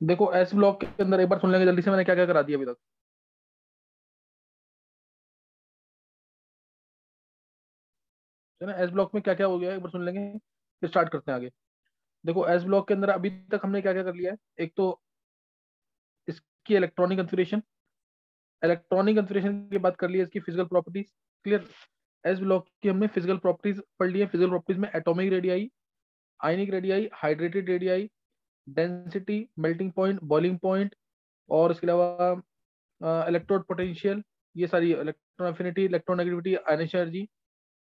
देखो S block के अंदर एक बार सुन लेंगे जल्दी से, मैंने क्या क्या करा दिया अभी तक, है ना। एस ब्लॉक में क्या क्या हो गया एक बार सुन लेंगे, फिर स्टार्ट करते हैं आगे। देखो एस ब्लॉक के अंदर अभी तक हमने क्या क्या कर लिया है। एक तो इसकी इलेक्ट्रॉनिक कन्फिग्रेशन, इलेक्ट्रॉनिक कन्फिग्रेशन की बात कर लिया, इसकी physical properties clear. S block की हमने फिजिकल प्रॉपर्टीज पढ़ ली है। फिजिकल प्रॉपर्टीज में atomic radii, ionic radii, hydrated radii, density, melting point, boiling point, और इसके अलावा इलेक्ट्रोड पोटेंशियल, ये सारी इलेक्ट्रॉन एफिनिटी, इलेक्ट्रोनेगेटिविटी, आयनिक एनर्जी,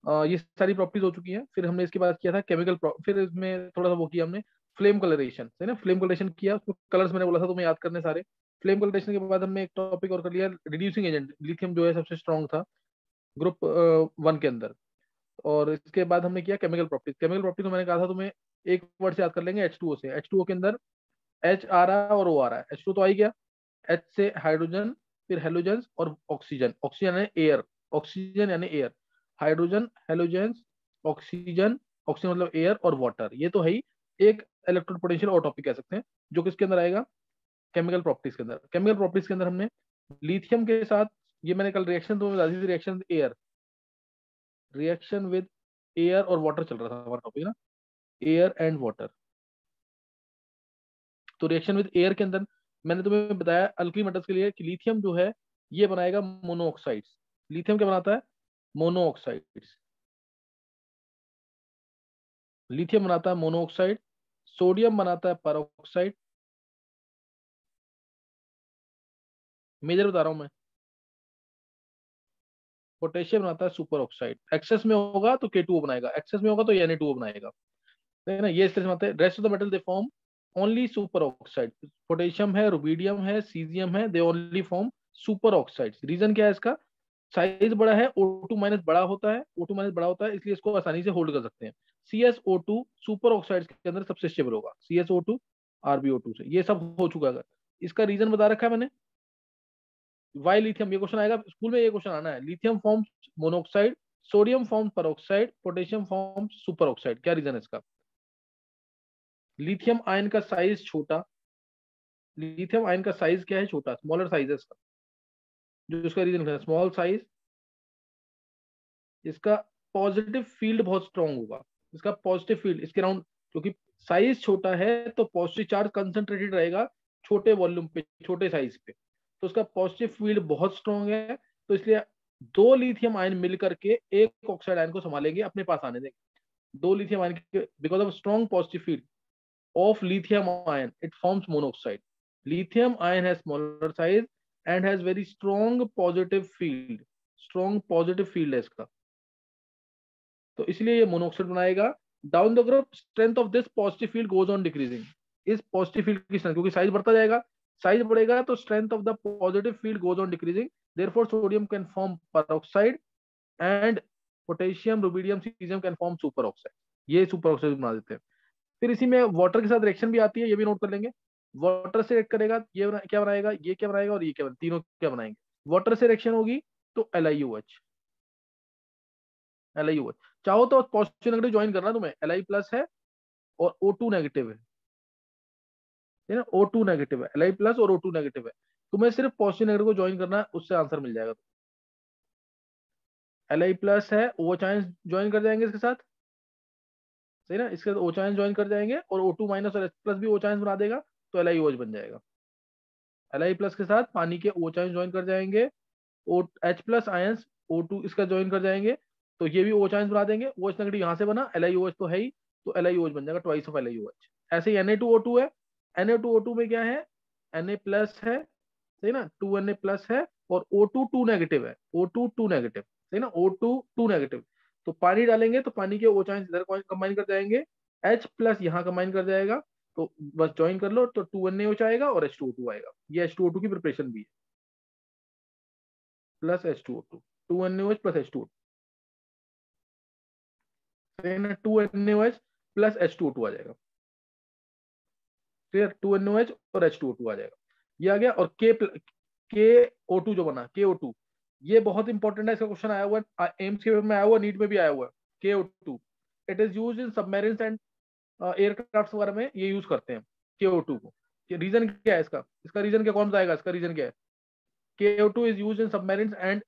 ये सारी प्रॉपर्टीज हो चुकी हैं। फिर हमने इसके बाद किया था केमिकल, फिर इसमें थोड़ा सा वो किया हमने फ्लेम कलरेशन, है ना। फ्लेम कलरेशन किया, उसमें कलर्स मैंने बोला था तुम्हें याद करने सारे। फ्लेम कलरेशन के बाद हमने एक टॉपिक और कर लिया, रिड्यूसिंग एजेंट, लिथियम जो है सबसे स्ट्रॉन्ग था ग्रुप 1 के अंदर। और इसके बाद हमने किया केमिकल प्रॉपर्टीज। केमिकल प्रॉपर्टीज तो मैंने कहा था तुम्हें, एक वर्ड से याद कर लेंगे, H2O से। H2O के अंदर एच आ रहा है और ओ आ रहा है। H2 तो आ ही गया। एच से हाइड्रोजन, फिर हेलोजन और ऑक्सीजन। ऑक्सीजन यानी एयर, ऑक्सीजन यानी air, hydrogen, halogen, oxygen, oxygen मतलब एयर, और वाटर। ये तो है ही एक इलेक्ट्रॉन पोटेंशियल और टॉपिक कह सकते हैं, जो किसके अंदर आएगा, केमिकल प्रॉपर्टीज के अंदर। केमिकल प्रॉपर्टीज के अंदर हमने लिथियम के साथ, ये मैंने कल रिएक्शन तो बता दी थी, reaction air, reaction with air और वाटर चल रहा था हमारा टॉपिक ना, एयर एंड वाटर। तो रिएक्शन विद एयर के अंदर मैंने तुम्हें बताया अल्कली मेटल्स के लिए कि लिथियम जो है ये बनाएगा मोनोऑक्साइड्स। लिथियम क्या बनाता है, मोनोऑक्साइड्स। लिथियम बनाता है मोनोऑक्साइड, सोडियम बनाता है परऑक्साइड, मेजर बता रहा हूं मैं। पोटेशियम बनाता है सुपर ऑक्साइड। एक्सेस में होगा तो K2O बनाएगा, एक्सेस में होगा तो Na2O बनाएगा, है ना। ये इस तरह से बनाते हैं। Rest of the metal they form only super oxide. Potassium है, रुबीडियम है, सीजियम है, they only form super oxide. Reason क्या है इसका, साइज बड़ा है, O2 माइनस बड़ा होता है, O2 माइनस बड़ा होता है, इसलिए इसको आसानी से होल्ड कर सकते हैं। CSO2 सुपर ऑक्साइड के अंदर सबसे स्टेबल होगा, CSO2 RbO2 से। ये सब हो चुका है। इसका रीजन बता रखा है मैंने। वाई लिथियम, ये क्वेश्चन आएगा स्कूल में, ये क्वेश्चन आना है। Lithium forms monoxide, sodium form peroxide, potassium form super oxide. क्या रीजन है इसका, लिथियम आयन का साइज छोटा, लिथियम आयन का साइज क्या है, छोटा, स्मॉलर साइज है इसका, जो इसका रीजन है स्मॉल साइज। इसका पॉजिटिव फील्ड बहुत स्ट्रांग होगा, इसका पॉजिटिव फील्ड इसके अराउंड, क्योंकि साइज छोटा है तो पॉजिटिव चार्ज कंसंट्रेटेड रहेगा छोटे वॉल्यूम पे, छोटे साइज पे, तो उसका पॉजिटिव फील्ड बहुत स्ट्रांग है। तो इसलिए दो लिथियम आयन मिल करके एक ऑक्साइड आयन को संभालेंगे, अपने पास आने देंगे। दो लिथियम आयन के, because of strong positive field of lithium ion, it forms monoxide. Lithium ion has smaller size and has very strong positive field. Strong positive field है इसका, तो इसलिए ये मोनोऑक्साइड बनाएगा। Down the group strength of this positive field goes on decreasing. इस positive field की strength, क्योंकि size बढ़ता जाएगा, साइज बढ़ेगा तो strength of the positive field goes on decreasing, therefore sodium can form peroxide and potassium, rubidium, caesium can form super oxide. ये super oxide बना देते हैं। फिर इसी में वाटर के साथ रिएक्शन भी आती है, ये भी नोट कर लेंगे। वाटर से रिएक्ट करेगा, क्या बनाएगा, ये क्या बनाएगा, और ये क्या तीनों क्या बनाएंगे। वाटर से रिएक्शन होगी तो LiOH, LiOH। चाहो तो पॉजिटिव नेगेटिव ज्वाइन करना तुम्हें, Li प्लस है और O2 नेगेटिव है ना, O2 नेगेटिव है, Li प्लस और O2 नेगेटिव है। तुम्हें सिर्फ पॉजिटिव नेगेटिव को ज्वाइन करना है, उससे आंसर मिल जाएगा। Li प्लस है, OH आयंस ज्वाइन कर जाएंगे इसके साथ, सही ना। इसके साथ OH आयंस ज्वाइन कर जाएंगे और O2 माइनस और H प्लस भी OH आयंस बना देगा, तो LiOH बन जाएगा। Li प्लस के साथ पानी के OH आयंस ज्वाइन कर जाएंगे, ओ H प्लस आयंस O2 इसका ज्वाइन कर जाएंगे, तो ये भी OH आयंस बना देंगे। OH नेगेटिव यहाँ से बना, LiOH तो है ही, तो LiOH बन जाएगा, ट्वाइस ऑफ LiOH। ऐसे ही Na2O2 है, Na2O2 में क्या है, Na प्लस है, सही ना, 2Na प्लस है, और O2 2 नेगेटिव है, O2 2 नेगेटिव, सही ना, O2 2 नेगेटिव। तो पानी डालेंगे तो पानी के OH आयंस इधर कंबाइन कर जाएंगे, H प्लस यहाँ कंबाइन कर जाएगा, तो बस ज्वाइन कर लो, तो 2NaOH आएगा और H2O2 आएगा। ये H2O2 की प्रिपरेशन भी है, plus H2O2, 2NaOH plus H2O2, 2NaOH plus H2O2 आ जाएगा, क्लियर। 2NaOH और H2O2 आ जाएगा, ये आ गया। और KO2 जो बना, KO2, ये बहुत इंपॉर्टेंट है, इसका क्वेश्चन आया हुआ है, एम्स के पेपर में आया हुआ, नीट में भी आया हुआ है। KO2 it is use in submarines and aircraft वगैरह में ये यूज करते हैं KO2 को। रीजन क्या है इसका, इसका रीजन क्या, कौन सा आएगा, इसका रीजन क्या है? KO2 is used in submarines and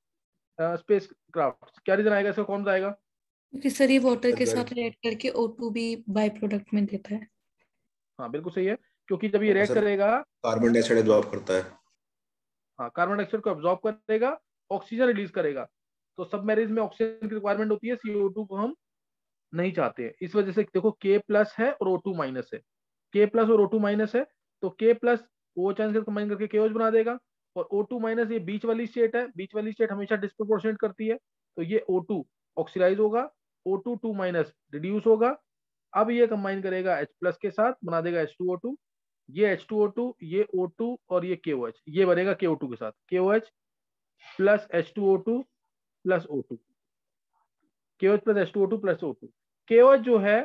space craft, क्या रीजन आएगा इसका, कौन सा आएगा? क्योंकि सर ये वाटर के अगर साथ रिएक्ट करके O2 भी बाय प्रोडक्ट में देता है। हाँ बिल्कुल सही है, क्योंकि जब ये हाँ रिएक्ट सर, करेगा, कार्बन डाइऑक्साइड एब्जॉर्ब करता है। हाँ कार्बन डाइऑक्साइड को एब्जॉर्ब करेगा, ऑक्सीजन रिलीज करेगा, तो सबमरीन में ऑक्सीजन की रिक्वायरमेंट होती है, CO2 को हम नहीं चाहते हैं, इस वजह से देखो K प्लस है और O2 माइनस है, K प्लस और O2 माइनस है, तो K plus OH ion combine करके KOH बना देगा, और O2 माइनस ये बीच वाली स्टेट है, बीच वाली स्टेट हमेशा डिस्प्रोपोर्शनेट करती है, तो ये O2 ऑक्सीडाइज होगा, O2 2 माइनस रिड्यूस होगा, अब ये कंबाइन करेगा H प्लस के साथ, बना देगा H2O2, ये H2O2, ये O2 और ये KOH, ये बनेगा KO2 के साथ, KOH plus H2O2 plus O2, KOH plus H2O2 plus O2। KOH जो है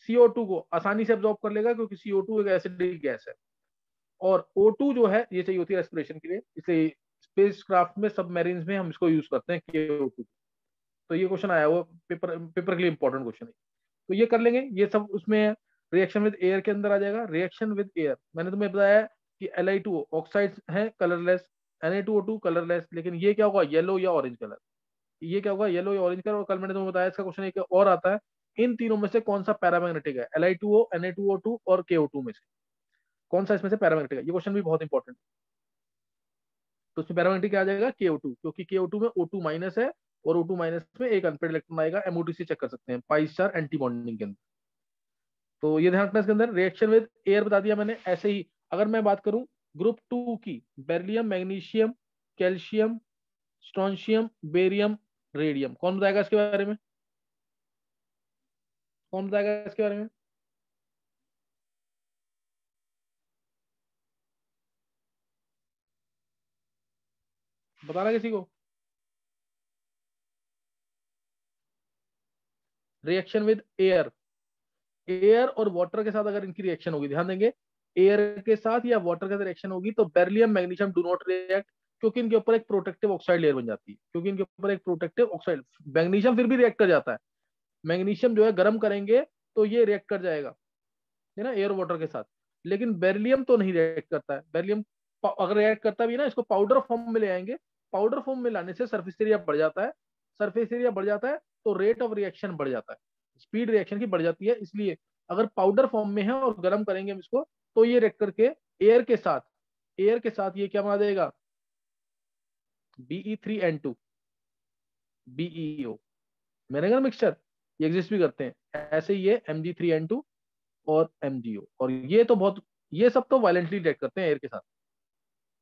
CO2 को आसानी से एब्जॉर्ब कर लेगा, क्योंकि CO2 एक एसिडिक गैस है, और O2 जो है ये चाहिए होती है रेस्पिरेशन के लिए, इसलिए स्पेस क्राफ्ट में, सबमरीन्स में हम इसको यूज करते हैं KO2। तो ये क्वेश्चन आया हुआ पेपर, पेपर के लिए इंपॉर्टेंट क्वेश्चन है, तो ये कर लेंगे, ये सब उसमें रिएक्शन विद एयर के अंदर आ जाएगा। रिएक्शन विद एयर मैंने तुम्हें बताया कि Li2O ऑक्साइड है कलरलेस, Na2O2 कलरलेस, लेकिन ये क्या होगा, येलो या ऑरेंज कलर, ये क्या होगा, येलो या ऑरेंज कलर, और कल मैंने तुम्हें बताया इसका क्वेश्चन एक और आता है, इन तीनों में से कौन सा पैरामैग्नेटिक है, Li2O, Na2O2 और KO2 में से कौन सा इसमें से पैरामैग्नेटिक है, ये क्वेश्चन भी बहुत इंपॉर्टेंट है। तो उसमें पैरामैग्नेटिक क्या आ जाएगा, KO2, क्योंकि KO2 में O2 माइनस है, और O2 माइनस में एक अनपेड इलेक्ट्रॉन आएगा, MOT से चेक कर सकते हैं पाई स्टार एंटी बॉन्डिंग के अंदर। तो ये ध्यान रखना, इसके अंदर रिएक्शन विद एयर बता दिया मैंने। ऐसे ही अगर मैं बात करूं ग्रुप 2 की, beryllium, magnesium, calcium, strontium, barium, radium, कौन बताएगा इसके बारे में, कौन बताएगा इसके बारे में? बताना किसी को। रिएक्शन विद एयर, एयर और वाटर के साथ अगर इनकी रिएक्शन होगी, ध्यान देंगे, एयर के साथ या वाटर के साथ रिएक्शन होगी तो beryllium, magnesium do not react, क्योंकि इनके ऊपर एक प्रोटेक्टिव ऑक्साइड लेयर बन जाती है, क्योंकि इनके ऊपर एक प्रोटेक्टिव ऑक्साइड, मैग्नीशियम फिर भी रिएक्ट कर जाता है, मैग्नीशियम जो है गर्म करेंगे तो ये रिएक्ट कर जाएगा, है ना, एयर वाटर के साथ, लेकिन बेरिलियम तो नहीं रिएक्ट करता है। बेरिलियम अगर रिएक्ट करता भी है ना, इसको पाउडर फॉर्म में ले आएंगे, पाउडर फॉर्म में लाने से सरफेस एरिया बढ़ जाता है, सरफेस एरिया बढ़ जाता है तो रेट ऑफ रिएक्शन बढ़ जाता है, स्पीड रिएक्शन की बढ़ जाती है, इसलिए अगर पाउडर फॉर्म में है और गर्म करेंगे हम इसको, तो ये रिएक्ट करके एयर के साथ, एयर के साथ ये क्या बना देगा, Be3N2, BeO, मिलेगा मिक्सचर, ये एग्जिस्ट भी करते हैं, ऐसे ही ये Mg3N2 और MgO, और ये तो बहुत, ये सब तो वायलेंटली रिएक्ट करते हैं एयर के साथ,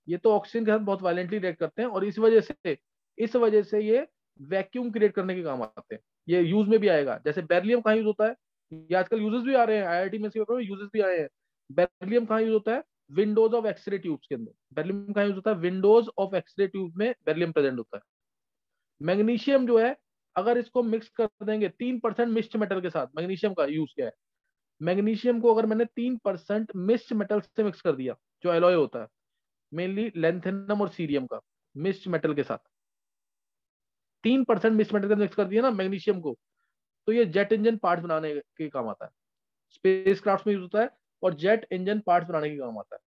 ये तो ऑक्सीजन के साथ बहुत वायलेंटली रिएक्ट करते हैं, और इस वजह से ये वैक्यूम क्रिएट करने के काम आते हैं, ये यूज में भी आएगा। जैसे बेरिलियम कहाँ यूज होता है, ये आजकल यूजेस भी आ रहे हैं, IIT में इसके पेपर में यूजेस भी आए हैं। बेरिलियम कहाँ यूज होता है, विंडोज ऑफ एक्सरे ट्यूब्स के अंदर, बेरिलियम कहाँ यूज होता है, विंडोज ऑफ एक्सरे ट्यूब में बेरिलियम प्रेजेंट होता है। मैग्नीशियम जो है, अगर इसको मिक्स कर देंगे 3% मिक्स्ड मेटल के साथ, मैग्नीशियम का यूज क्या है, मैग्नीशियम को अगर मैंने 3% मिक्स्ड मेटल से मिक्स कर दिया, जो एलॉय होता है मेनली लेंथेनम और सीरियम का, मिक्स्ड मेटल के साथ 3% मिक्स मेटल का मिक्स कर दिया ना मैग्नीशियम को, तो ये जेट इंजन पार्ट बनाने के काम आता है, स्पेस क्राफ्ट में यूज होता है, और जेट इंजन पार्ट बनाने के काम आता है।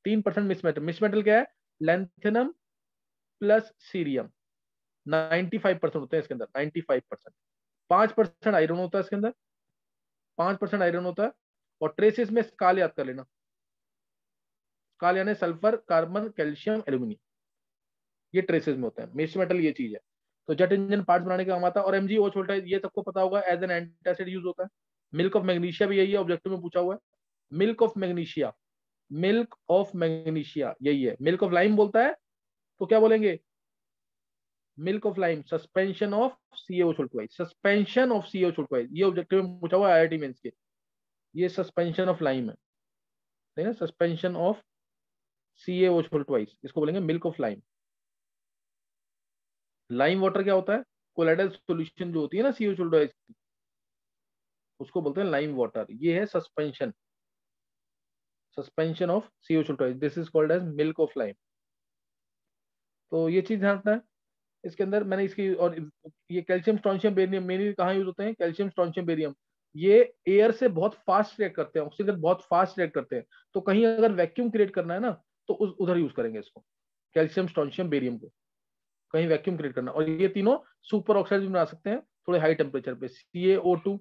3% मिक्स मेटल क्या है, लेंथेनम प्लस सीरियम, 95% होते हैं इसके अंदर, 95%। 5% आयरन होता है इसके अंदर, 5% आयरन होता है, और ट्रेसेस में स्काल याद कर लेना, स्काल यानी सल्फर, कार्बन, कैल्शियम, एल्यूमिनियम, ये ट्रेसेस में होता है, मिक्स मेटल ये चीज है। तो जेट इंजन पार्ट्स बनाने का काम आता है, और MgO छोटा है, ये सबको पता होगा, एज एन एंटासिड यूज होता है। मिल्क ऑफ मैग्नीशिया भी यही है, ऑब्जेक्टिव में पूछा हुआ है, milk of magnesia, milk of magnesia यही है। मिल्क ऑफ लाइम बोलता है तो क्या बोलेंगे, milk of lime, suspension of CaO2, suspension of CaO2, ये ऑब्जेक्टिव में पूछा हुआ है IIT मेंस के, ये सस्पेंशन ऑफ लाइम है, सस्पेंशन ऑफ CaO2, इसको बोलेंगे milk of lime. Lime water क्या होता है, कोलाइडल सॉल्यूशन जो होती है ना CaO2 की, उसको बोलते हैं लाइम वाटर, ये है suspension, suspension of CaO2, this is called as milk of lime. तो ये चीज ध्यान रखना है। इसके अंदर मैंने इसकी, और ये कैल्शियम, स्ट्रोंशियम, बेरियम मेनली कहाँ यूज होते हैं, कैल्शियम, स्ट्रोंशियम, बेरियम ये एयर से बहुत फास्ट रिएक्ट करते हैं, ऑक्सीजन बहुत फास्ट रिएक्ट करते हैं, तो कहीं अगर वैक्यूम क्रिएट करना है ना तो उधर यूज करेंगे इसको, कैल्शियम, स्ट्रोंशियम, बेरियम को कहीं वैक्यूम क्रिएट करना। और ये तीनों सुपर ऑक्साइड भी बना सकते हैं थोड़े हाई टेम्परेचर पे। CaO2,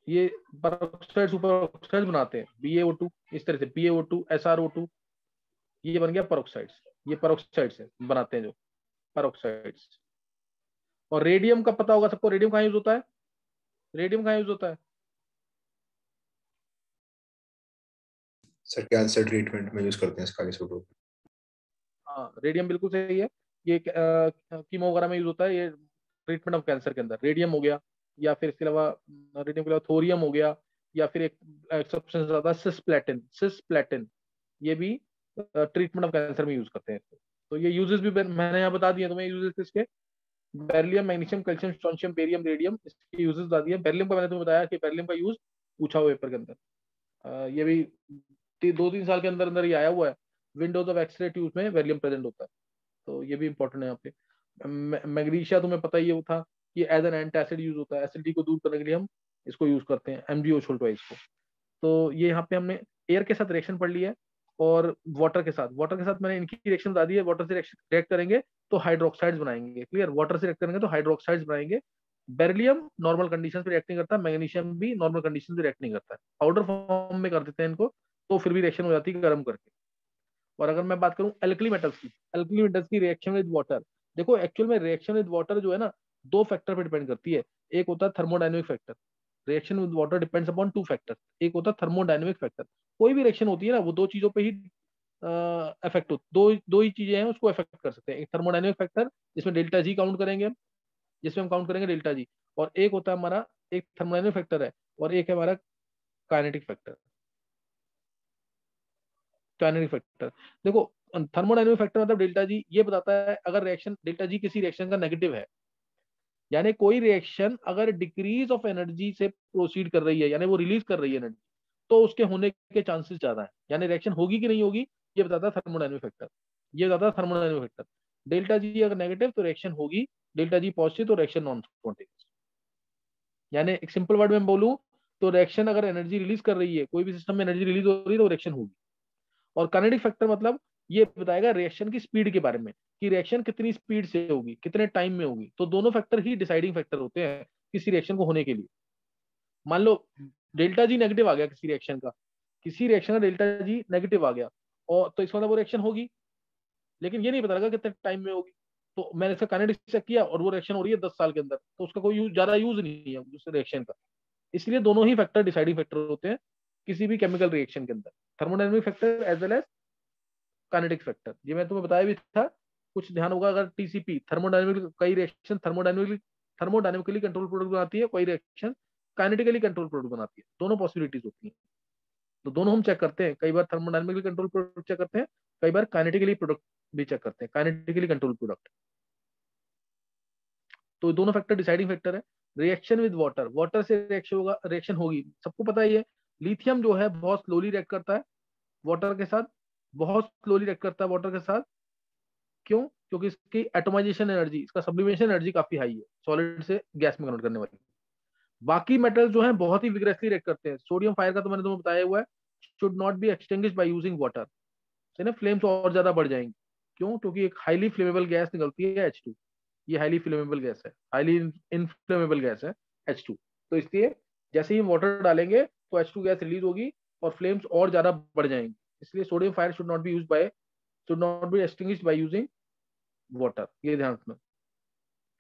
ये परऑक्साइड सुपर ऑक्साइड बनाते हैं, BaO2, इस तरह से PaO2, SrO2, ये बन गया परऑक्साइड्स। ये परऑक्साइड से बनाते हैं जो परऑक्साइड्स। और रेडियम का पता होगा सबको, रेडियम कहाँ यूज होता है? रेडियम कहाँ यूज होता है? सर कैंसर ट्रीटमेंट में यूज करते हैं इसका आइसोटोप। हाँ, रेडियम बिल्कुल सही है। ये कीमो वगैरह में यूज होता है, ये ट्रीटमेंट ऑफ कैंसर के अंदर रेडियम हो गया, या फिर इसके अलावा रेडियम के अलावा थोरियम हो गया, या फिर एक सब्सटेंस आता है सिस्प्लेटिन। सिस्प्लेटिन ये भी ट्रीटमेंट ऑफ कैंसर में यूज करते हैं। तो ये यूजेस भी मैंने यहाँ बता दिए तुम्हें, यूजेस इसके। Beryllium, magnesium, calcium, strontium, barium, radium, इसके यूजेस बता दिए। बेरिलियम का मैंने तुम्हें बताया कि बेरिलियम का यूज पूछा हुआ पेपर के अंदर। ये भी 2-3 साल के अंदर अंदर ही आया हुआ है। विंडोज ऑफ एक्सरे ट्यूब में बेरिलियम प्रेजेंट होता है, तो ये भी इंपॉर्टेंट है यहाँ पे। मैग्नीशिया तुम्हें पता ही है, वो था कि एज एन एंटासिड यूज होता है, एसिडिटी को दूर करने के लिए हम इसको यूज करते हैं, MgO छोड़ो इसको। तो ये यहाँ पे हमने एयर के साथ रिएक्शन पढ़ लिया है, और वाटर के साथ मैंने इनकी रिएक्शन बता दी है। वाटर से रिएक्ट करेंगे तो हाइड्रोक्साइड्स बनाएंगे, क्लियर। वाटर से रिएक्ट करेंगे तो हाइड्रोक्साइड्स बनाएंगे। बेरिलियम नॉर्मल कंडीशन पे रिएक्ट नहीं करता, मैग्नीशियम भी नॉर्मल कंडीशन पे रिएक्ट नहीं करता है, पाउडर फॉर्म में कर देते हैं इनको, तो फिर भी रिएक्शन हो जाती है गर्म करके। और अगर मैं बात करूं एल्कली मेटल्स की, एल्कली मेटल्स की रिएक्शन विद वाटर, देखो एक्चुअल में रिएक्शन विद वाटर जो है ना, 2 फैक्टर पे डिपेंड करती है। एक होता है thermodynamic factor. Reaction with water depends upon 2 factor. एक होता है थर्मोडायनेमिक फैक्टर, कोई भी रिएक्शन होती है ना वो 2 चीजों पे ही इफेक्ट हो, दो ही चीजें हैं उसको इफेक्ट कर सकते हैं। एक थर्मोडायनेमिक फैक्टर जिसमें डेल्टा जी काउंट करेंगे हम, जिसमें हम काउंट करेंगे डेल्टा जी। और एक होता है हमारा, एक थर्मोडायनेमिक फैक्टर है, और एक है हमारा काइनेटिक फैक्टर। काइनेटिक फैक्टर, देखो थर्मोडायनेमिक फैक्टर मतलब डेल्टा जी ये बताता है अगर रिएक्शन डेल्टा जी किसी रिएक्शन का नेगेटिव है, यानी कोई रिएक्शन अगर डिक्रीज ऑफ एनर्जी से प्रोसीड कर रही है, यानी वो रिलीज कर रही है एनर्जी, तो उसके होने के चांसेस ज्यादा है, यानी रिएक्शन होगी कि नहीं होगी, ये बताता है थर्मोडायनेमिक फैक्टर। ये बताता है थर्मोडायनेमिक फैक्टर। डेल्टा जी अगर नेगेटिव तो रिएक्शन होगी, डेल्टा जी पॉजिटिव तो रिएक्शन नॉन स्पॉन्टेनियस। यानी एक सिंपल वर्ड में बोलूं तो रिएक्शन अगर एनर्जी रिलीज कर रही है, कोई भी सिस्टम में एनर्जी रिलीज हो रही है तो रिएक्शन होगी। और काइनेटिक फैक्टर मतलब ये बताएगा रिएक्शन की स्पीड के बारे में, कि रिएक्शन कितनी स्पीड से होगी, कितने टाइम में होगी। तो दोनों फैक्टर ही डिसाइडिंग फैक्टर होते हैं किसी रिएक्शन को होने के लिए। मान लो डेल्टा जी नेगेटिव आ गया किसी रिएक्शन का, किसी रिएक्शन का डेल्टा जी नेगेटिव आ गया, और तो इसका मतलब वो रिएक्शन होगी, लेकिन ये नहीं पता लगा कितने टाइम में होगी। तो मैंने इसका काइनेटिक चेक किया और वो रिएक्शन हो रही है 10 साल के अंदर, तो उसका कोई ज्यादा यूज नहीं है उस रिएक्शन का। इसलिए दोनों ही फैक्टर डिसाइडिंग फैक्टर होते हैं किसी भी केमिकल रिएक्शन के अंदर, thermodynamic factor as well as kinetic factor. ये मैं तुम्हें बताया भी था, कुछ ध्यान होगा अगर TCP थर्मोडायनेमिक, कई रिएक्शन थर्मोडायनेमिकली कंट्रोल प्रोडक्ट बनाती है, कोई रिएक्शन काइनेटिकली कंट्रोल प्रोडक्ट बनाती है, दोनों पॉसिबिलिटीज होती हैं। तो दोनों हम चेक करते हैं, कई बार थर्मोडायनेमिकली कंट्रोल प्रोडक्ट चेक करते हैं, कई बार काइनेटिकली प्रोडक्ट भी चेक करते हैं, काइनेटिकली कंट्रोल प्रोडक्ट। तो दोनों फैक्टर डिसाइडिंग फैक्टर है। रिएक्शन विद वाटर, वाटर से रिएक्शन होगी, सबको पता ही है। लिथियम जो है बहुत स्लोली रिएक्ट करता है वाटर के साथ, बहुत स्लोली रिएक्ट करता है वाटर के साथ। क्यों? क्योंकि इसकी एटोमाइजेशन एनर्जी, इसका सब्लिमेशन एनर्जी काफी हाई है, सॉलिड से गैस में कन्वर्ट करने वाली। बाकी मेटल जो है बहुत ही विग्रेसली रिएक्ट करते हैं। सोडियम फायर का तो मैंने तुम्हें बताया हुआ है, should not be extinguished by using water, से ना फ्लेम्स और ज्यादा बढ़ जाएंगी। क्यों? क्योंकि एक हाईली फ्लेमेबल गैस निकलती है H2, ये हाईली फ्लेमेबल गैस है, हाईली इनफ्लेमेबल गैस है H2। तो इसलिए जैसे ही वाटर डालेंगे तो H2 गैस रिलीज होगी और फ्लेम्स और ज्यादा बढ़ जाएंगी। इसलिए sodium fire should not be extinguished by using water, ये ध्यान रखना।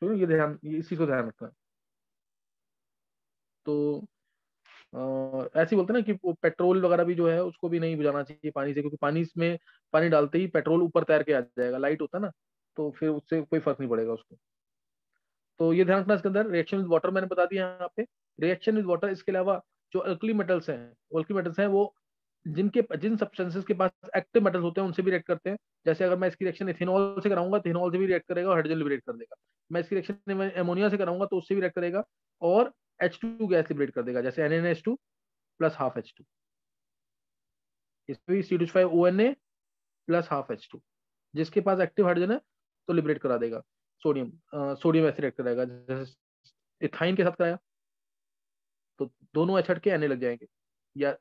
तो इसी को ध्यान रखना। तो ऐसे ही बोलते हैं ना कि वो पेट्रोल वगैरह भी जो है उसको भी नहीं बुझाना चाहिए पानी से, क्योंकि पानी डालते ही पेट्रोल ऊपर तैर के आ जाएगा, लाइट होता है ना, तो फिर उससे कोई फर्क नहीं पड़ेगा उसको। तो ये ध्यान रखना इसके अंदर। रिएक्शन विद वाटर मैंने बता दिया यहाँ पे। रिएक्शन विद वाटर, इसके अलावा जो अल्कली मेटल्स हैं वो जिन सब्सटेंसेस के पास एक्टिव मेटल्स होते हैं उनसे भी रिएक्ट करते हैं। जैसे अगर मैं इसकी रिएक्शन इथेनॉल से कराऊंगा तो इथेनॉल से भी रिएक्ट करेगा और हाइड्रोजन लिबरेट कर देगा। मैं इसकी रिएक्शन एमोनिया से कराऊंगा तो उससे भी रिएक्ट करेगा और H2 गैस लिबरेट कर देगा, जैसे NaNH2 प्लस हाफ H2, इसमें भी C2H5ONA प्लस हाफ H2। जिसके पास एक्टिव हाइड्रोजन है तो लिबरेट करा देगा सोडियम, सोडियम ऐसे रिएक्ट कराएगा, जैसे इथाइन के साथ कराया। तो दोनों एच हट के Na लग जाएंगे, या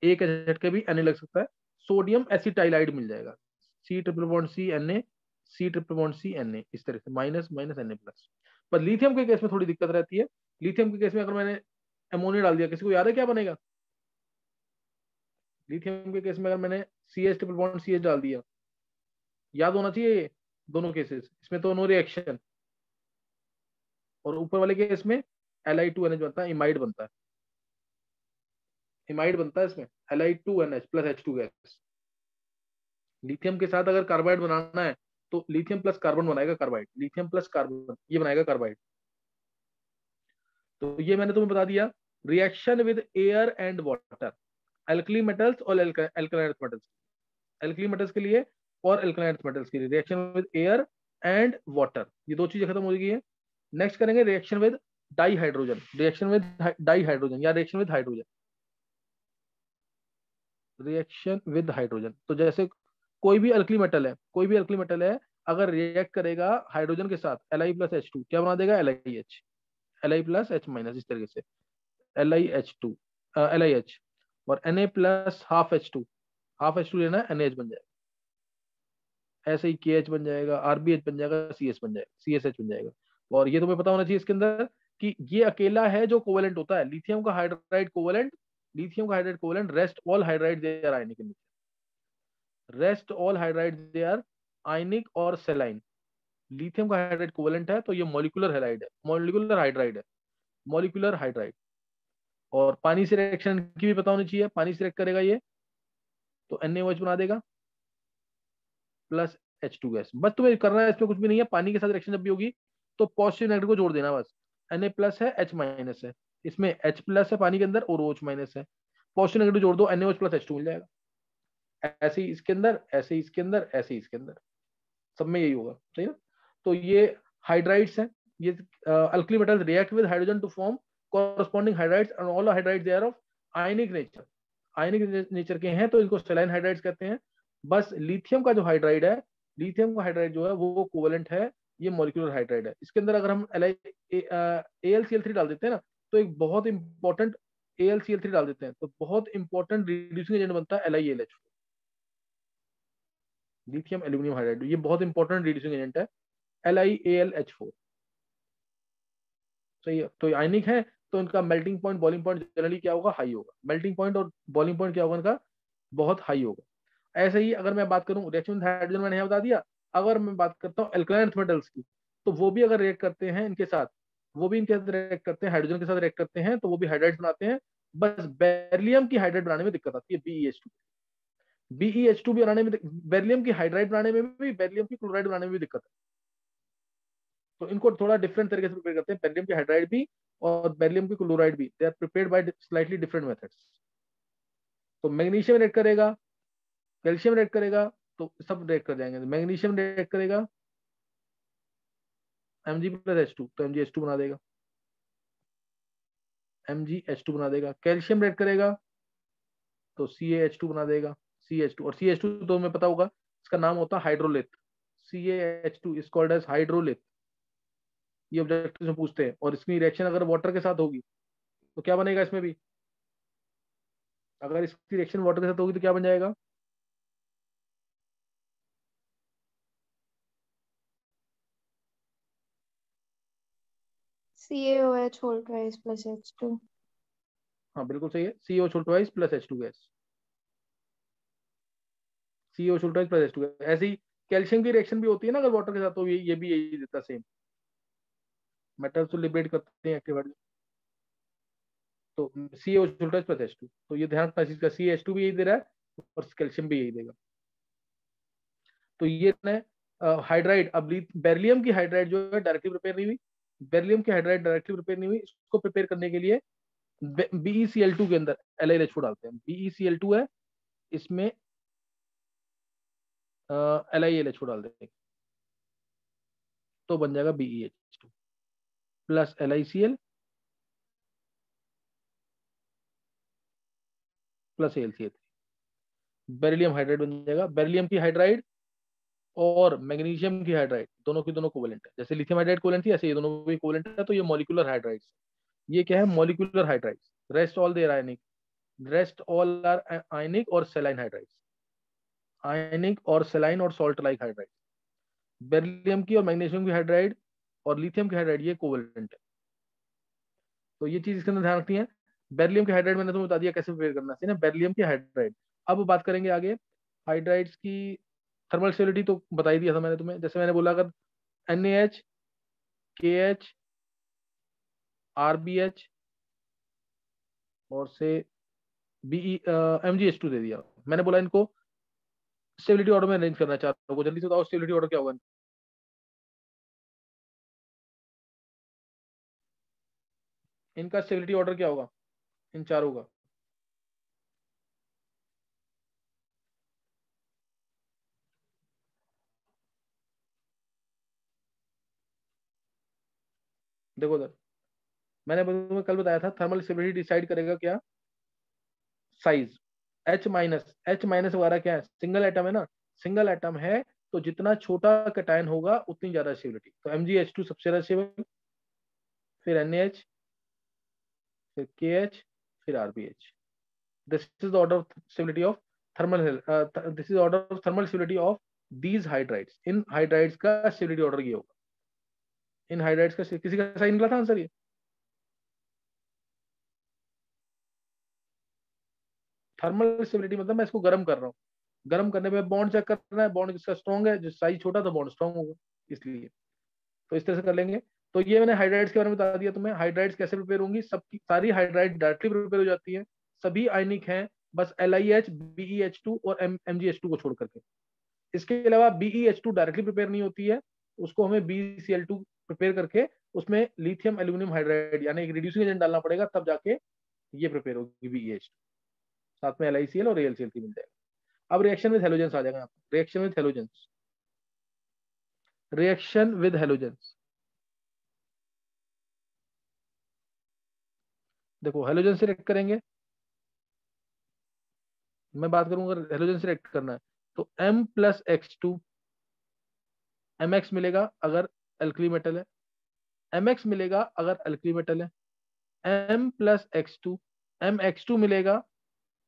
एक एच हट के भी Na लग सकता है, सोडियम एसिटाइलाइड मिल जाएगा, C triple bond C Na, C triple bond C Na, इस तरह से माइनस माइनस Na प्लस। पर लिथियम के केस में थोड़ी दिक्कत रहती है। लिथियम के केस में अगर मैंने अमोनिया डाल दिया, किसी को याद है क्या बनेगा? लिथियम के केस में अगर मैंने CH ट्रिपल बॉन्ड CH डाल दिया, याद होना चाहिए ये दोनों केसेस, इसमें तो नो रिएक्शन। और ऊपर वाले केस में Li2NH बनता है, इमाइड बनता है, इमाइड बनता है इसमें Li2NH plus H2 gas. Lithium के साथ अगर कार्बाइड बनाना है तो लिथियम प्लस कार्बन बनाएगा कार्बाइड, लिथियम प्लस कार्बन ये बनाएगा कार्बाइड। तो ये मैंने तुम्हें बता दिया, reaction with air and water, alkali metals और alkaline earth metals, alkali metals के लिए और एल्कलाइन अर्थ मेटल्स के लिए reaction with air and water, ये दो चीजें खत्म हो गई है। नेक्स्ट करेंगे reaction with dihydrogen, reaction with dihydrogen या reaction with hydrogen, reaction with hydrogen. तो जैसे कोई भी अल्कली मेटल है, कोई भी अल्कली मेटल है, अगर रिएक्ट करेगा हाइड्रोजन के साथ Li प्लस H2 क्या बना देगा? LiH, Li plus H minus, इस तरीके से LiH2 LiH, और Na plus half H2, half H2 लेना है, NaH बन जाएगा, ऐसे ही KH बन जाएगा, RBH बन जाएगा, CS बन जाएगा, CSH बन जाएगा। और ये तुम्हें पता होना चाहिए इसके अंदर कि ये अकेला है जो कोवेलेंट होता है, लिथियम का हाइड्राइड कोवेलेंट, लिथियम का hydride covalent, rest all hydride they are ionic in nature, rest all hydride they are ionic और सेलाइन। लिथियम का हाइड्राइड कोवेलेंट है तो ये मॉलिक्यूलर हाइड्राइड है, मॉलिक्यूलर हाइड्राइड है, मॉलिक्यूलर हाइड्राइड। और पानी से रिएक्शन की भी पता होनी चाहिए, पानी से रिएक्ट करेगा ये तो NaOH बना देगा प्लस H2 गैस। बस तुम्हें करना है, इसमें कुछ भी नहीं है, पानी के साथ रिएक्शन जब भी होगी तो पॉजिटिव नेगेटिव को जोड़ देना बस। Na प्लस है, H माइनस है, इसमें H प्लस है पानी के अंदर और OH माइनस है, पॉजिटिव नेगेटिव जोड़ दो, NaOH प्लस H2 मिल जाएगा। ऐसे ही इसके अंदर, ऐसे ही इसके अंदर, ऐसे ही इसके अंदर, सब में यही होगा, सही ना। तो ये हाइड्राइड्स हैं, ये alkali metals react with hydrogen to form corresponding hydrides and all hydrides they are of ionic nature, ionic nature के हैं तो इनको सेलाइन हाइड्राइड्स कहते हैं। बस लिथियम का जो हाइड्राइड है, लिथियम का हाइड्राइड जो है वो कोवेलेंट है, ये मॉलिक्यूलर हाइड्राइड है। इसके अंदर अगर हम AlCl3 डाल देते हैं ना, तो एक बहुत इंपॉर्टेंट AlCl3 डाल देते हैं तो बहुत इंपॉर्टेंट रिड्यूसिंग एजेंट बनता है LiAlH, लिथियम एल्यूमिनियम हाइड्राइड, ये बहुत इंपॉर्टेंट रिड्यूसिंग एजेंट है LiAlH4, सही है। तो आयनिक है तो इनका melting point, boiling point generally क्या होगा? हाई होगा। मेल्टिंग पॉइंट और बॉइलिंग पॉइंट क्या होगा इनका? बहुत हाई होगा। ऐसे ही अगर मैं बात करूं रिएक्शन विद हाइड्रोजन, मैंने यहाँ बता दिया। अगर मैं बात करता हूँ एल्कलाइन अर्थ मेटल्स की, तो वो भी अगर रिएक्ट करते हैं इनके साथ, वो भी इनके साथ रिएक्ट करते हैं, हाइड्रोजन के साथ रिएक्ट करते हैं तो वो भी हाइड्राइड्स बनाते हैं। बस बेरिलियम की हाइड्राइड बनाने में दिक्कत आती है, BeH2, BeH2 भी बनाने में, बेरिलियम की हाइड्राइड बनाने में भी, बेरिलियम की क्लोराइड बनाने में भी दिक्कत है। तो इनको थोड़ा डिफरेंट तरीके से प्रिपेयर करते हैं, बेरिलियम की हाइड्राइड भी और बेरिलियम की क्लोराइड भी, they are prepared by slightly different methods. तो मैग्नीशियम रिएक्ट करेगा, कैल्शियम रिएक्ट करेगा, तो सब रिएक्ट कर जाएंगे। मैग्नीशियम रिएक्ट करेगा Mg प्लस H2 तो MgH2 बना देगा, MgH2 बना देगा। कैल्शियम रिएक्ट करेगा तो CaH2 बना देगा, CH2, और CH2 तो हमें पता होगा इसका नाम होता है hydrolith, CaH2 is called as hydrolith, ये ऑब्जेक्टिव में पूछते हैं। और इसकी रिएक्शन अगर वाटर के साथ होगी तो क्या बनेगा इसमें भी? अगर इसकी रिएक्शन वाटर के साथ होगी तो क्या बन जाएगा? CaOH whole twice plus H2। हाँ बिल्कुल सही है, COH twice plus H2 gas, COH twice plus H2 gas. ऐसे ही कैल्शियम की रिएक्शन भी होती है ना अगर वाटर के साथ, तो ये भी यही देता है सेम, मेटल्स तो लिबरेट करते हैं एक्टिव हाइड्रोजन। तो COH ट्वाइस प्लस H2, तो ये ध्यान रखना इस चीज का, CH2 भी यही दे रहा है और कैल्शियम भी यही देगा। तो ये हाइड्राइड, अब बेरिलियम की हाइड्राइड जो है डायरेक्टली प्रिपेयर नहीं हुई, बेरिलियम की हाइड्राइड डायरेक्टली प्रिपेयर नहीं हुई, इसको प्रिपेयर करने के लिए BeCl2 के अंदर LiLH4 डालते हैं। BeCl2 है, इसमें LiLH4 डाल देंगे तो बन जाएगा BeH2 plus LiCl plus AlCl3, beryllium hydride बन जाएगा। बेरिलियम की हाइड्राइड और मैग्नीशियम की हाइड्राइड दोनों की दोनों कोवेलेंट है, जैसे लिथियम हाइड्राइड कोवेलेंट थी ऐसे ये दोनों भी कोवेलेंट है, तो ये मॉलिक्यूलर हाइड्राइड्स, ये क्या है? Molecular hydrides. Rest all they're ionic, rest all are ionic और सेलाइन हाइड्राइड्स, आयनिक और सेलाइन और सॉल्ट लाइक हाइड्राइड। बेरिलियम की और मैग्नीशियम की हाइड्राइड और लिथियम की हाइड्राइड ये कोवेलेंट है। तो ये चीज इसके अंदर ध्यान रखनी है। बेरिलियम की हाइड्राइड मैंने तुम्हें बता दिया कैसे प्रिपेयर करना है ना, बेरिलियम की हाइड्राइड। अब बात करेंगे आगे हाइड्राइड्स की थर्मल स्टेबिलिटी, तो बता ही दिया था मैंने तुम्हें। जैसे मैंने बोला अगर NaH, KH, RBH और से MgH2 दे दिया, मैंने बोला इनको स्टेबिलिटी ऑर्डर में अरेंज करना चाहता हूँ, जल्दी से बताओ स्टेबिलिटी ऑर्डर क्या होगा। इनका स्टेबिलिटी ऑर्डर क्या होगा इन चारों का? देखो उधर मैंने तुम्हें कल बताया था थर्मल स्टेबिलिटी डिसाइड करेगा क्या? साइज। H माइनस वगैरह क्या है? सिंगल एटम है ना, सिंगल एटम है तो जितना छोटा कैटायन होगा उतनी ज्यादा स्टेबिलिटी। तो MgH2 सबसे ज्यादा स्टेबल, फिर NaH, फिर KH, फिर RBH। This is the order of stability of thermal, this is order of thermal stability of these hydrides. In hydrides का स्टेबिलिटी ऑर्डर ये होगा। इन हाइड्राइड्स का किसी का सही निकला था आंसर ये? थर्मल स्टेबिलिटी मतलब मैं इसको गर्म कर रहा हूँ, गर्म करने पे बॉन्ड चेक करना है, बॉन्ड किसका स्ट्रॉन्ग है, जो साइज छोटा तो बॉन्ड स्ट्रॉन्ग होगा, इसलिए। तो इस तरह से कर लेंगे। तो ये मैंने हाइड्राइड्स के बारे में बता दिया तुम्हें। हाइड्राइड्स कैसे प्रिपेयर होंगी? सबकी सारी हाइड्राइड डायरेक्टली प्रिपेयर हो जाती है, सभी आयनिक हैं, बस LiH, BeH2 और MgH2 को छोड़ करके। इसके अलावा BeH2 डायरेक्टली प्रिपेयर नहीं होती है, उसको हमें BeCl2 प्रिपेयर करके उसमें लिथियम एल्यूमिनियम हाइड्राइड यानी एक रिड्यूसिंग एजेंट डालना पड़ेगा, तब जाके ये प्रिपेयर होगी BeH2, साथ में LiCl और AlCl3 मिल जाएगा। अब रिएक्शन विद हेलोजेंस आ जाएगा यहाँ पर। Reaction with halogens, reaction with halogens. देखो हेलोजन से रिएक्ट करेंगे, मैं बात करूंगा हेलोजन से रिएक्ट करना है तो M+X2 MX मिलेगा अगर अल्कली मेटल है, MX मिलेगा अगर अल्कली मेटल है, M+X2 MX2 मिलेगा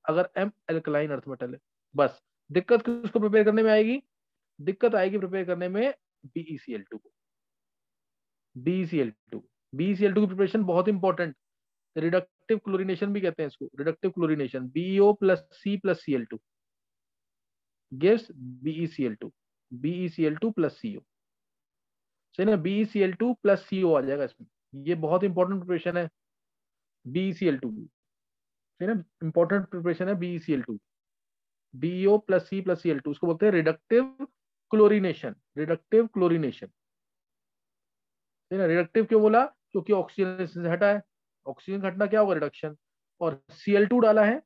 अगर M अल्कलाइन अर्थ मेटल है। बस दिक्कत किसको प्रिपेयर करने में आएगी? दिक्कत आएगी प्रिपेयर करने में BeCl2 को। BeCl2, BeCl2 की प्रिपरेशन बहुत इंपॉर्टेंट, रिडक्टिव क्लोरीनेशन भी कहते हैं इसको, reductive chlorination. BeO+C+Cl2 gives BeCl2, BeCl2+CO, सही ना, BeCl2+CO आ जाएगा इसमें। ये बहुत इंपॉर्टेंट प्रिपरेशन है BeCl2 की, सही ना, इंपॉर्टेंट प्रिपरेशन है BeCl2, BeO+C+Cl2, उसको बोलते हैं रिडक्टिव क्लोरीनेशन, रिडक्टिव क्लोरीनेशन, सही ना। रिडक्टिव क्यों बोला? क्योंकि ऑक्सीजन से हटा है, ऑक्सीजन का हटना क्या होगा? रिडक्शन। और Cl2 डाला है,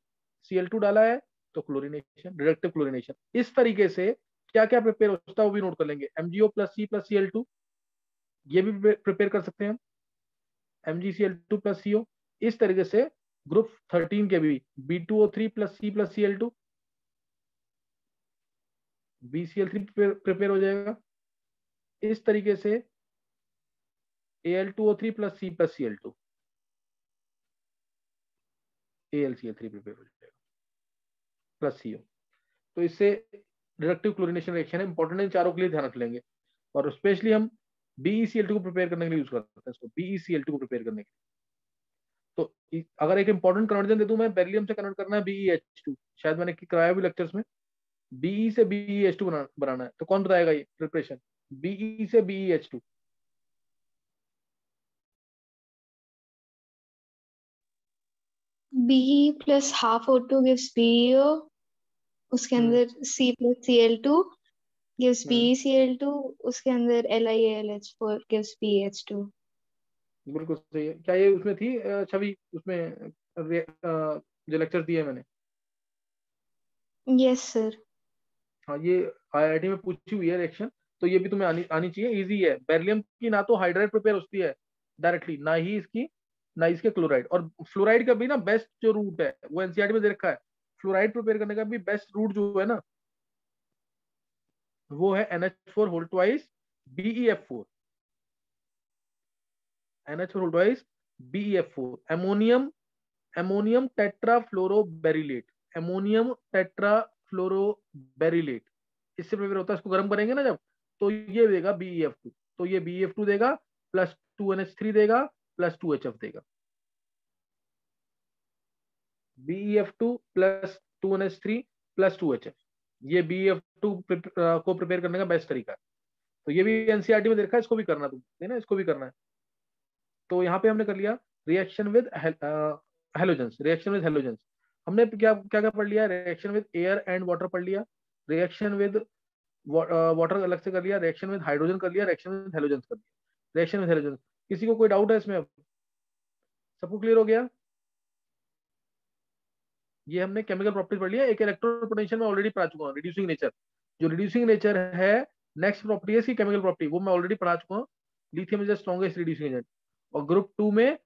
Cl2 डाला है तो क्लोरीनेशन, रिडक्टिव क्लोरीनेशन। इस तरीके से क्या क्या प्रिपेयर होता है वो भी नोट कर लेंगे। MgO+C+Cl2 ये भी प्रिपेयर कर सकते हैं, MgCl2+CO। इस तरीके से ग्रुप 13 के भी B2O3+C+Cl2, BCl3 प्रिपेयर हो जाएगा। इस तरीके से Al2O3+C+Cl2, AlCl3 प्रिपेयर हो जाएगा प्लस CO। तो इससे रिडक्टिव क्लोरीनेशन रिएक्शन है, इंपॉर्टेंट है, चारों के लिए ध्यान रख लेंगे। और स्पेशली हम BeCl2 को प्रिपेयर करने के लिए यूज करते हैं इसको, BeCl2 को प्रिपेयर करने के लिए। तो अगर एक इंपॉर्टेंट कन्वर्जन दे दूं मैं, बेरिलियम से कन्वर्ट करना है BeH2, शायद मैंने कराया भी लेक्चर्स में, Be से BeH2 बनाना है, तो कौन बताएगा ये प्रिपरेशन? Be से BeH2, Be plus half O2 gives BeO, उसके अंदर C+Cl2 gives BeCl2, उसके अंदर LiAlH4 gives BH2। बिल्कुल सही है। क्या ये उसमें थी छवि, उसमें जो लेक्चर दिए मैंने? Yes sir. हाँ ये IIT में पूछी हुई है रिएक्शन, तो ये भी तुम्हें आनी आनी चाहिए, इजी है। बेरिलियम की ना तो हाइड्राइड प्रिपेयर होती है डायरेक्टली, ना ही इसकी, ना इसके क्लोराइड। और फ्लोराइड का भी ना बेस्ट जो रूट है वो NCERT में दे रखा है। फ्लोराइड प्रिपेयर करने का भी बेस्ट रूट जो है ना, वो है NH4 whole twice BeF4, NH4 whole twice BeF4, ammonium ammonium tetrafluoroberyllate, ammonium tetrafluoroberyllate इससे प्रिपेयर होता है, इसको गर्म करेंगे ना जब, तो ये देगा BeF2, तो ये BeF2 देगा प्लस 2NH3 देगा प्लस 2HF देगा, BeF2 plus 2NH3 plus 2HF, ये BeF2 को प्रिपेयर करने का बेस्ट तरीका है। तो ये भी एनसीईआरटी में देखा है, इसको भी करना तुम ना, इसको भी करना है। तो यहाँ पे हमने कर लिया reaction with halogens, reaction with halogens हमने क्या क्या क्या पढ़ लिया, reaction with air and water पढ़ लिया, रिएक्शन विद वाटर अलग से कर लिया, रिएक्शन विद हाइड्रोजन कर लिया, रिएक्शन विद हेलोजेंस कर लिया, रिएक्शन विद हेलोजेंस। किसी को कोई डाउट है इसमें? अब सबको क्लियर हो गया? ये हमने केमिकल प्रॉपर्टीज पढ़ लिया। एक इलेक्ट्रॉन पोटेंशियल में ऑलरेडी पढ़ा चुका हूँ, रिड्यूसिंग नेचर, जो रिड्यूसिंग नेचर है नेक्स्ट प्रॉपर्टी है इसकी केमिकल प्रॉपर्टी, वो मैं ऑलरेडी पढ़ा चुका हूँ, lithium is the strongest reducing agent. और ग्रुप 2 में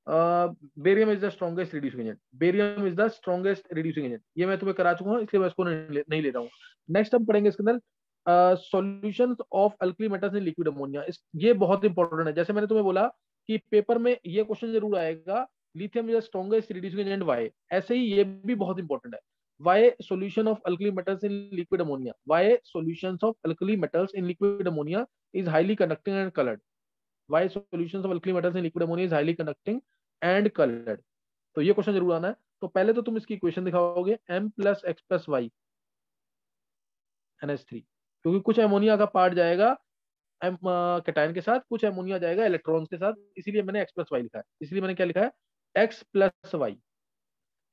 barium is the strongest reducing agent, barium is the strongest reducing agent, ये मैं तुम्हें करा चुका हूँ, इसलिए मैं इसको नहीं ले रहा हूँ। नेक्स्ट हम पढ़ेंगे इसके अंदर solutions of alkali metals in liquid ammonia. ये बहुत इंपॉर्टेंट है, जैसे मैंने तुम्हें बोला कि पेपर में ये क्वेश्चन जरूर आएगा, lithium is the strongest reducing agent why, ऐसे ही ये भी बहुत इंपॉर्टेंट है। Why solution of alkali metals in liquid ammonia, why solutions of alkali metals in liquid ammonia is highly conducting and coloured, why solutions of alkali metals in liquid ammonia is highly conducting and coloured. तो ये question जरूर आना है। तो पहले तो तुम इसकी इक्वेशन दिखाओगे M plus X plus Y NH3, क्योंकि कुछ अमोनिया का पार्ट जाएगा कैटायन के साथ, कुछ अमोनिया जाएगा इलेक्ट्रॉन्स के साथ, इसीलिए मैंने X प्लस वाई लिखा है। इसलिए मैंने क्या लिखा है, X प्लस वाई।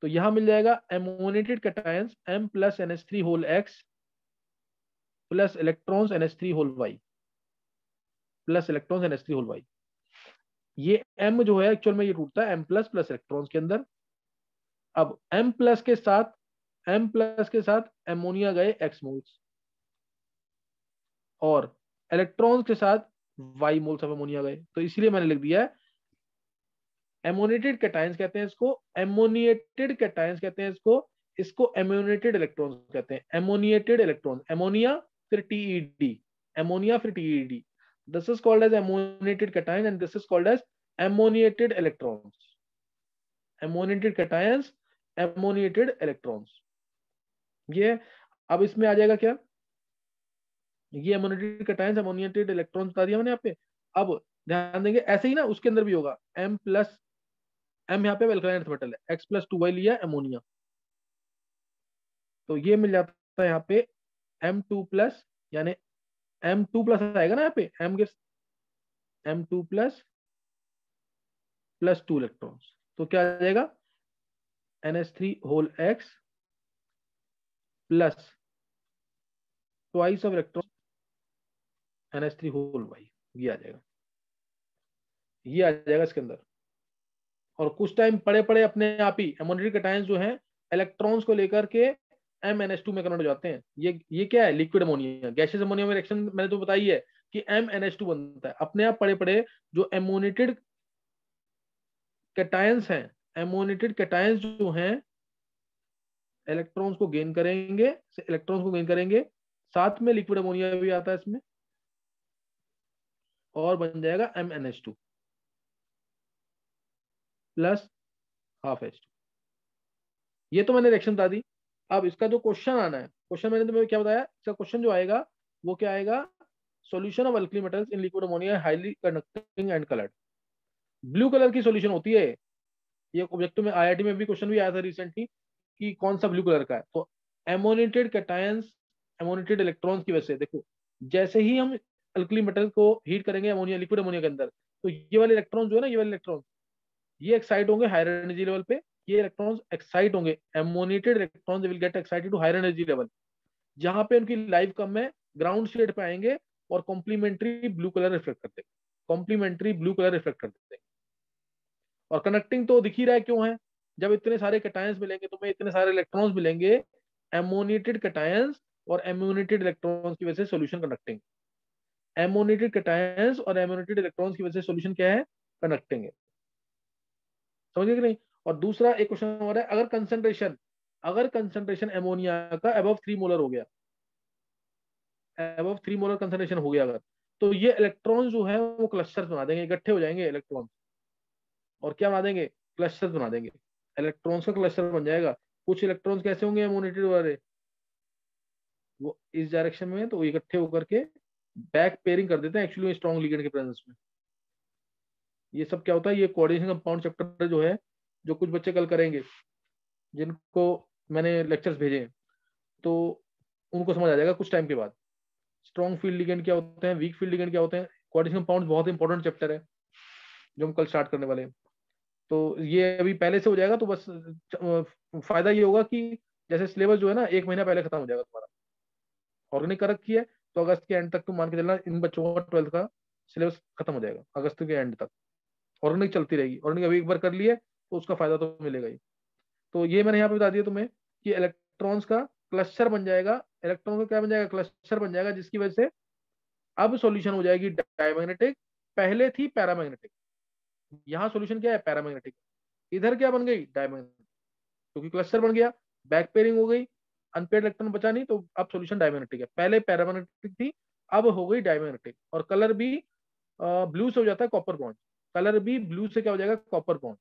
तो यहां मिल जाएगा ammoniated cations M plus NH3 whole X plus electrons NH3 whole Y, plus electrons NH3 whole Y. ये M जो है एक्चुअल में ये टूटता है M प्लस प्लस इलेक्ट्रॉन्स के अंदर। अब M प्लस के साथ अमोनिया गए X मोल्स, और इलेक्ट्रॉन्स के साथ Y मोल्स ऑफ अमोनिया गए, तो इसलिए मैंने लिख दिया है एमोनेटेड कैटायंस कहते हैं इसको, एमोनिएटेड कैटायंस कहते हैं इसको एमोनेटेड इलेक्ट्रॉन्स कहते हैं, एमोनिएटेड इलेक्ट्रॉन, अमोनिया फिर टीईडी, अमोनिया फिर टीईडी, this is called as ammoniated cation and this is called as ammoniated electrons, ammoniated cations, ammoniated electrons. ये अब इसमें आ जाएगा क्या, ये एमोनेटेड कैटायंस एमोनिएटेड इलेक्ट्रॉन्स बता दिया मैंने यहाँ पे। अब ध्यान देंगे ऐसे ही ना उसके अंदर भी होगा, M प्लस M यहाँ पे अल्कलाइन अर्थ मेटल है, X प्लस 2Y लिया अमोनिया, तो ये मिल जाता है यहाँ पे M2 प्लस, यानी M2 प्लस आएगा ना यहाँ पे, M gives M2 plus plus 2 electrons, तो क्या आ जाएगा NH3 whole X plus twice of electron NH3 whole Y, ये आ जाएगा, ये आ जाएगा इसके अंदर। और कुछ टाइम पड़े पड़े अपने आप ही एमोनेटेड कैटायंस जो हैं इलेक्ट्रॉन्स को लेकर के MnH2 में कन्वर्ट हो जाते हैं। ये क्या है, लिक्विड अमोनिया, गैसियस अमोनिया में रिएक्शन मैंने तो बताई है कि MnH2 बनता है, अपने आप पड़े पड़े जो एमोनेटेड कैटायंस हैं, एमोनेटेड कैटायंस जो हैं इलेक्ट्रॉन्स को गेन करेंगे, साथ में लिक्विड अमोनिया भी आता है इसमें, और बन जाएगा MnH2 प्लस हाफ H2। ये तो मैंने रिएक्शन बता दी। अब इसका जो क्वेश्चन आना है, क्वेश्चन मैंने तुम्हें क्या बताया, इसका क्वेश्चन जो आएगा वो क्या आएगा, solution of alkali metals in liquid ammonia highly conducting and coloured. Blue colour की सॉल्यूशन होती है, ये ऑब्जेक्टिव में IIT में भी क्वेश्चन भी आया था रिसेंटली कि कौन सा ब्लू कलर का है। तो एमोनेटेड कैटायंस, एमोनेटेड इलेक्ट्रॉन्स की वजह से देखो, जैसे ही हम अल्कली मेटल को हीट करेंगे अमोनिया, लिक्विड अमोनिया के अंदर, तो ये वाले इलेक्ट्रॉन जो है ना, ये वाले इलेक्ट्रॉन ये एक्साइट होंगे हायर एनर्जी लेवल पे, ये इलेक्ट्रॉन्स एक्साइट होंगे, ammoniated electrons will get excited to higher energy level, जहां पे उनकी लाइफ कम है, ग्राउंड स्टेट पे आएंगे और कॉम्प्लीमेंट्री ब्लू कलर रिफ्लेक्ट करते हैं, कॉम्प्लीमेंट्री ब्लू कलर रिफ्लेक्ट करते हैं। और कनेक्टिंग तो दिख ही रहा है क्यों है, जब इतने सारे कैटायंस मिलेंगे तुम्हें, इतने सारे इलेक्ट्रॉन्स मिलेंगे, एमोनेटेड कैटायंस और एमोनेटेड इलेक्ट्रॉन्स की वजह से सॉल्यूशन कंडक्टिंग, एमोनेटेड कैटायंस और एमोनेटेड इलेक्ट्रॉन्स की वजह से सॉल्यूशन क्या है, कंडक्टिंग है, समझ गए कि नहीं। और दूसरा एक क्वेश्चन हो रहा है, अगर कंसंट्रेशन एमोनिया का अबव 3 मोलर हो गया, अबव 3 मोलर कंसंट्रेशन हो गया अगर, तो ये इलेक्ट्रॉन जो है वो क्लस्टर्स बना देंगे, इकट्ठे हो जाएंगे इलेक्ट्रॉन, और क्या बना देंगे, क्लस्टर्स बना देंगे। इलेक्ट्रॉन्स का क्लस्टर बन जाएगा। कुछ इलेक्ट्रॉन्स कैसे होंगे एमोनेटेड वाले, वो इस डायरेक्शन में, तो इकट्ठे होकर के बैक पेयरिंग कर देते हैं एक्चुअली स्ट्रॉन्ग लिगेंड के प्रेजेंस में। ये सब क्या होता है, ये कोऑर्डिनेशन कंपाउंड चैप्टर जो है, जो कुछ बच्चे कल करेंगे जिनको मैंने लेक्चर्स भेजे हैं, तो उनको समझ आ जाएगा कुछ टाइम के बाद स्ट्रॉन्ग फील्ड लिगेंड क्या होते हैं, वीक फील्ड लिगेंड क्या होते हैं। कोऑर्डिनेशन कंपाउंड बहुत इंपॉर्टेंट चैप्टर है जो हम कल स्टार्ट करने वाले हैं। तो ये अभी पहले से हो जाएगा, तो बस फायदा ये होगा कि जैसे सिलेबस जो है ना 1 महीना पहले खत्म हो जाएगा तुम्हारा। ऑर्गेनिक का रखी है तो अगस्त के एंड तक तुम मान के चलना इन बच्चों का 12th का सिलेबस खत्म हो जाएगा अगस्त के एंड तक। ऑर्गेनिक चलती रहेगी, ऑर्गेनिक अभी एक बार कर लिए तो उसका फायदा तो मिलेगा ही। तो ये मैंने यहाँ पे बता दिया तुम्हें कि इलेक्ट्रॉन्स का क्लस्टर बन जाएगा, इलेक्ट्रॉन का क्या बन जाएगा, क्लस्टर बन जाएगा, जिसकी वजह से अब सॉल्यूशन हो जाएगी डायमैग्नेटिक। पहले थी पैरामैग्नेटिक, यहाँ सॉल्यूशन क्या है पैरामैग्नेटिक, इधर क्या बन गई डायमैग्नेटिक, क्योंकि क्लस्टर बन गया, बैक पेयरिंग हो गई, अनपेयर्ड इलेक्ट्रॉन बचा नहीं, तो अब सॉल्यूशन डायमैग्नेटिक है। पहले पैरामैग्नेटिक थी, अब हो गई डायमैग्नेटिक। और कलर भी ब्लू से हो जाता है कॉपर बॉन्ड, कलर भी ब्लू से क्या हो जाएगा कॉपर बॉन्ड।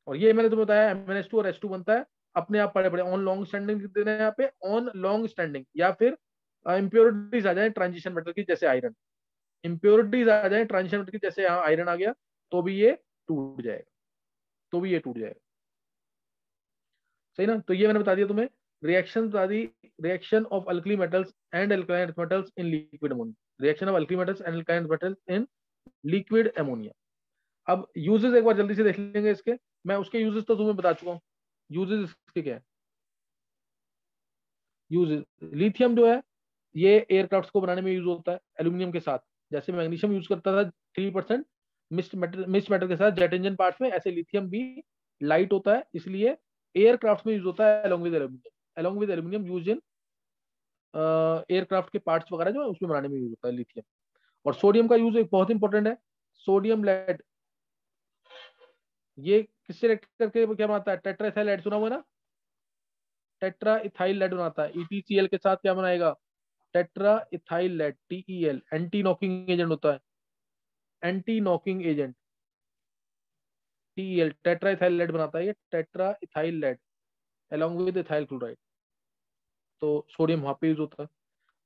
और ये मैंने तुम्हें बताया MnH2 और H2 बनता है अपने आप पड़े पड़े ऑन लॉन्ग स्टैंडिंग लिख देना है यहाँ पे, ऑन लॉन्ग स्टैंडिंग, या फिर इम्प्योरिटीज आ जाए ट्रांजिशन मेटल की जैसे आयरन, इम्प्योरिटीज आ जाए ट्रांजिशन मेटल की जैसे यहाँ आयरन आ गया, तो भी ये टूट जाएगा, तो भी ये टूट जाएगा। सही ना। तो ये मैंने बता दिया तुम्हें, रिएक्शन बता दी, reaction of alkali metals and alkaline metals in liquid ammonia, reaction of alkali metals and alkaline metals in liquid ammonia. अब यूजेस एक बार जल्दी से देख लेंगे इसके, मैं उसके यूजेस तो तुम्हें बता चुका हूँ। यूजेस इसके क्या है, यूजेस लिथियम जो है ये एयरक्राफ्ट को बनाने में यूज होता है एल्यूमिनियम के साथ, जैसे मैग्नीशियम यूज करता था 3% मिक्स्ड मेटल के साथ जेट इंजन पार्ट्स में, ऐसे लिथियम भी लाइट होता है, इसलिए एयरक्राफ्ट में यूज होता है along with aluminium, along with aluminium use in aircraft के पार्ट्स वगैरह जो है उसमें बनाने में यूज होता है लिथियम। और सोडियम का यूज एक बहुत इंपॉर्टेंट है, सोडियम लेड, ये किससे रिएक्ट करके क्या बनाता है, टेट्राइथाइल लेड सुना हुआ है ना, टेट्रा इथाइल लेड बनाता है, ETCl के साथ क्या बनाएगा, tetra ethyl lead, TEL, anti knocking agent होता है, anti knocking agent TEL, tetra ethyl lead बनाता है ये, tetra ethyl lead along with ethyl chloride. तो सोडियम वहां पे यूज होता है,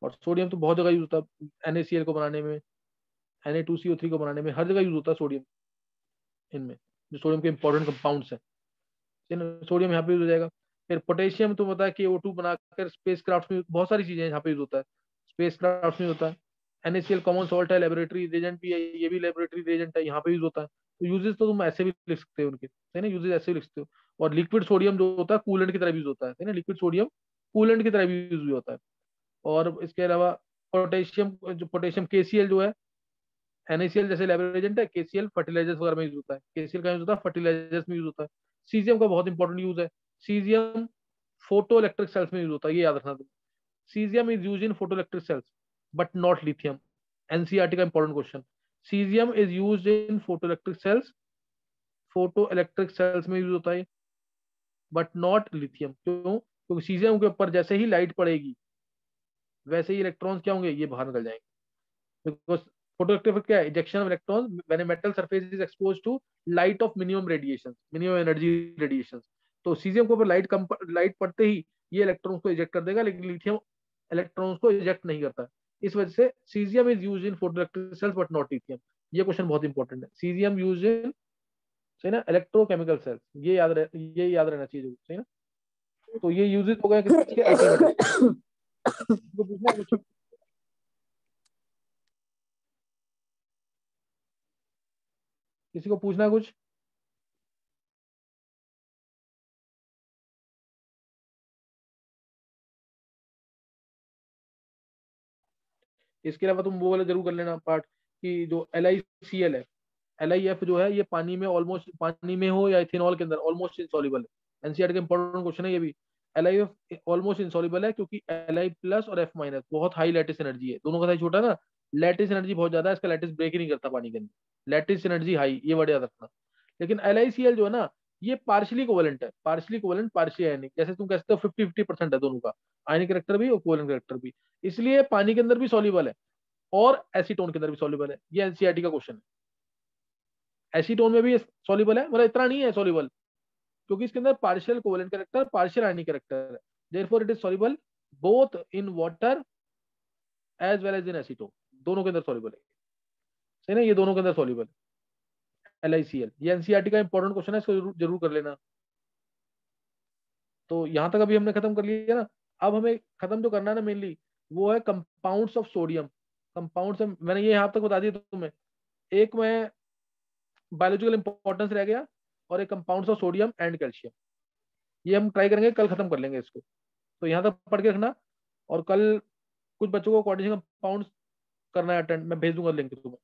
और सोडियम तो बहुत जगह यूज होता है, NaCl को बनाने में, Na2CO3 को बनाने में, हर जगह यूज होता है सोडियम, इनमें जो सोडियम के इंपॉर्टेंट कंपाउंड्स हैं, सोडियम यहाँ पे यूज हो जाएगा। फिर पोटेशियम तो पता है कि O2 बनाकर स्पेस क्राफ्ट में बहुत सारी चीजें यहाँ पे यूज होता है, स्पेस क्राफ्ट में होता है। NaCl कॉमन सॉल्ट है, लेबोरेटरी रिएजेंट भी है, ये भी लेबोरेटरी रिएजेंट है, यहाँ पे यूज होता है। तो यूजेस तो तुम ऐसे भी लिख सकते हो उनके, है ना, यूजेस ऐसे भी लिख सकते हो। और लिक्विड सोडियम जो होता है कूलेंट की तरह यूज होता है ना, लिक्विड सोडियम कूलेंट की तरह भी यूज भी होता है। और इसके अलावा पोटेशियम, जो पोटेशियम KCl जो है, NaCl जैसे लेबोरेजेंट है, KCl फर्टिलाइजर्स वगैरह में यूज होता है, KCl का यूज होता है फर्टिलाइजर्स में यूज होता है। सीजियम का बहुत इंपॉर्टेंट यूज है, सीजियम फोटो इलेक्ट्रिक सेल्स में यूज होता है, ये याद रखना तुम, caesium is use in photo electric sales but not lithium. NCERT का important question, caesium is use in photo electric sales, photo electric sales में यूज होता है बट नॉट लिथियम। क्यों, क्योंकि सीजियम के ऊपर जैसे ही लाइट पड़ेगी वैसे ही इलेक्ट्रॉन्स क्या होंगे, ये बाहर निकल जाएंगे, बिकॉज फोटोइलेक्ट्रिक क्या है, ejection of electrons when a metal surface is exposed to light of minimum radiation, minimum energy radiation। तो सीजियम के ऊपर लाइट पड़ते ही ये इलेक्ट्रॉन्स को इजेक्ट कर देगा, लेकिन लिथियम इलेक्ट्रॉन्स को इजेक्ट नहीं करता है। इस वजह से caesium is use in photoelectric cells but not lithium. ये क्वेश्चन बहुत इंपॉर्टेंट है, सीजियम यूज इन, सही ना, इलेक्ट्रोकेमिकल सेल्स, ये याद रहना चाहिए, सही ना। तो ये यूजेस हो गए किसके, अल्टीमेट को पूछना है कुछ, किसी को पूछना है कुछ। इसके अलावा तुम वो वाला जरूर कर लेना पार्ट कि जो LiCl है, LiF जो है ये पानी में ऑलमोस्ट, पानी में हो या इथेनॉल के अंदर ऑलमोस्ट इंसॉल्युबल है। NCERT का इंपॉर्टेंट क्वेश्चन है ये भी। LiF ऑलमोस्ट इंसॉल्युबल है क्योंकि Li प्लस और F- बहुत हाई लैटिस एनर्जी है, दोनों का साइज छोटा है ना, लैटिस एनर्जी बहुत ज्यादा है, इसका लैटिस ब्रेक ही नहीं करता पानी के अंदर, लैटिस एनर्जी हाई, ये वर्ड याद रखना। लेकिन LiCl जो है ना, ये पार्शली कोवेलेंट है, पार्शली कोवेलेंट पार्शियल आयनिक, जैसे तुम कहते हो 50-50% है दोनों का, आयनिक करेक्टर भी और कोवेलेंट करेक्टर भी, इसलिए पानी के अंदर भी सॉल्युबल है और एसीटोन के अंदर भी सॉल्युबल है। ये NCERT का क्वेश्चन है, एसीटोन में भी सॉल्युबल है, मतलब इतना नहीं है सॉल्युबल, क्योंकि इसके अंदर partial covalent character, partial ionic character है, therefore it is soluble both in water as well as in acetone, दोनों के अंदर सॉल्युबल है। सही ना, ये दोनों के अंदर सॉल्युबल है LiCl। ये एनसीईआरटी का इंपॉर्टेंट क्वेश्चन है, इसको जरूर कर लेना। तो यहां तक अभी हमने खत्म कर लिया ना। अब हमें खत्म जो करना है ना मेनली, वो है कंपाउंड्स ऑफ सोडियम। कंपाउंड्स मैंने ये यहाँ तक बता दिया तुम्हें, एक में बायोलॉजिकल इंपॉर्टेंस रह गया और एक compounds of sodium and calcium. ये हम ट्राई करेंगे, कल खत्म कर लेंगे इसको। तो यहाँ तक पढ़ के रखना, और कल कुछ बच्चों को कोऑर्डिनेशन कंपाउंड्स करना है अटेंड, मैं भेज दूंगा लिंक तुम्हें।